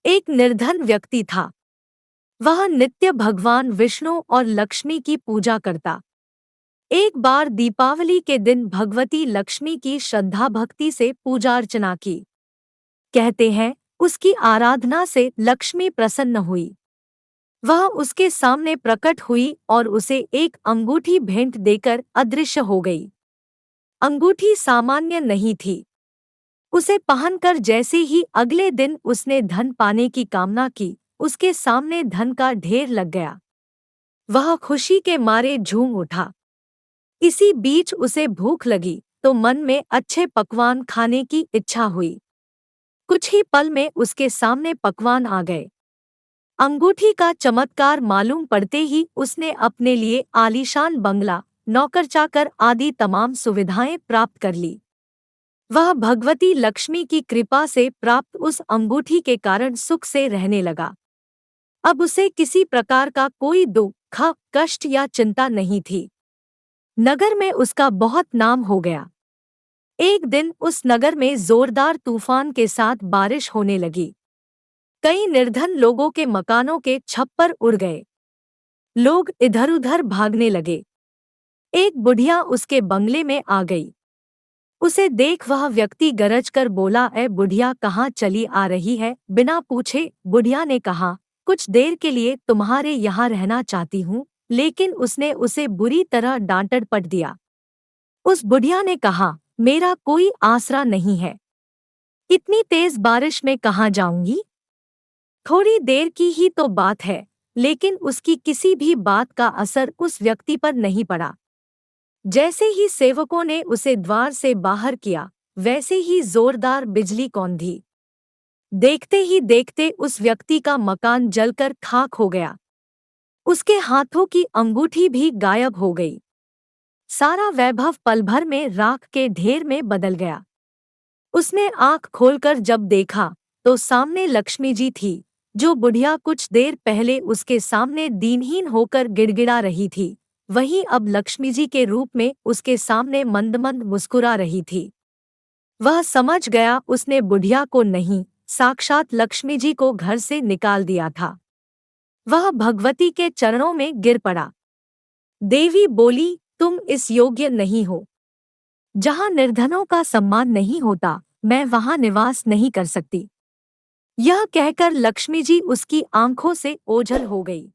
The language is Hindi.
एक निर्धन व्यक्ति था। वह नित्य भगवान विष्णु और लक्ष्मी की पूजा करता। एक बार दीपावली के दिन भगवती लक्ष्मी की श्रद्धा भक्ति से पूजा अर्चना की। कहते हैं उसकी आराधना से लक्ष्मी प्रसन्न हुई। वह उसके सामने प्रकट हुई और उसे एक अंगूठी भेंट देकर अदृश्य हो गई। अंगूठी सामान्य नहीं थी। उसे पहनकर जैसे ही अगले दिन उसने धन पाने की कामना की, उसके सामने धन का ढेर लग गया। वह खुशी के मारे झूम उठा। इसी बीच उसे भूख लगी तो मन में अच्छे पकवान खाने की इच्छा हुई। कुछ ही पल में उसके सामने पकवान आ गए। अंगूठी का चमत्कार मालूम पड़ते ही उसने अपने लिए आलीशान बंगला, नौकर चाकर आदि तमाम सुविधाएं प्राप्त कर ली। वह भगवती लक्ष्मी की कृपा से प्राप्त उस अंगूठी के कारण सुख से रहने लगा। अब उसे किसी प्रकार का कोई दुख, कष्ट या चिंता नहीं थी। नगर में उसका बहुत नाम हो गया। एक दिन उस नगर में जोरदार तूफान के साथ बारिश होने लगी। कई निर्धन लोगों के मकानों के छप्पर उड़ गए। लोग इधर-उधर भागने लगे। एक बुढ़िया उसके बंगले में आ गई। उसे देख वह व्यक्ति गरज कर बोला, ए बुढ़िया, कहाँ चली आ रही है? बिना पूछे बुढ़िया ने कहा, कुछ देर के लिए तुम्हारे यहाँ रहना चाहती हूँ। लेकिन उसने उसे बुरी तरह डांट पट दिया। उस बुढ़िया ने कहा, मेरा कोई आसरा नहीं है। इतनी तेज बारिश में कहाँ जाऊंगी? थोड़ी देर की ही तो बात है। लेकिन उसकी किसी भी बात का असर उस व्यक्ति पर नहीं पड़ा। जैसे ही सेवकों ने उसे द्वार से बाहर किया, वैसे ही जोरदार बिजली कौंधी। देखते ही देखते उस व्यक्ति का मकान जलकर खाक हो गया। उसके हाथों की अंगूठी भी गायब हो गई। सारा वैभव पल भर में राख के ढेर में बदल गया। उसने आंख खोलकर जब देखा तो सामने लक्ष्मी जी थी, जो बुढ़िया कुछ देर पहले उसके सामने दीनहीन होकर गिड़गिड़ा रही थी, वहीं अब लक्ष्मी जी के रूप में उसके सामने मंद-मंद मुस्कुरा रही थी। वह समझ गया उसने बुढ़िया को नहीं, साक्षात लक्ष्मी जी को घर से निकाल दिया था। वह भगवती के चरणों में गिर पड़ा। देवी बोली, तुम इस योग्य नहीं हो। जहाँ निर्धनों का सम्मान नहीं होता, मैं वहाँ निवास नहीं कर सकती। यह कहकर लक्ष्मी जी उसकी आंखों से ओझल हो गई।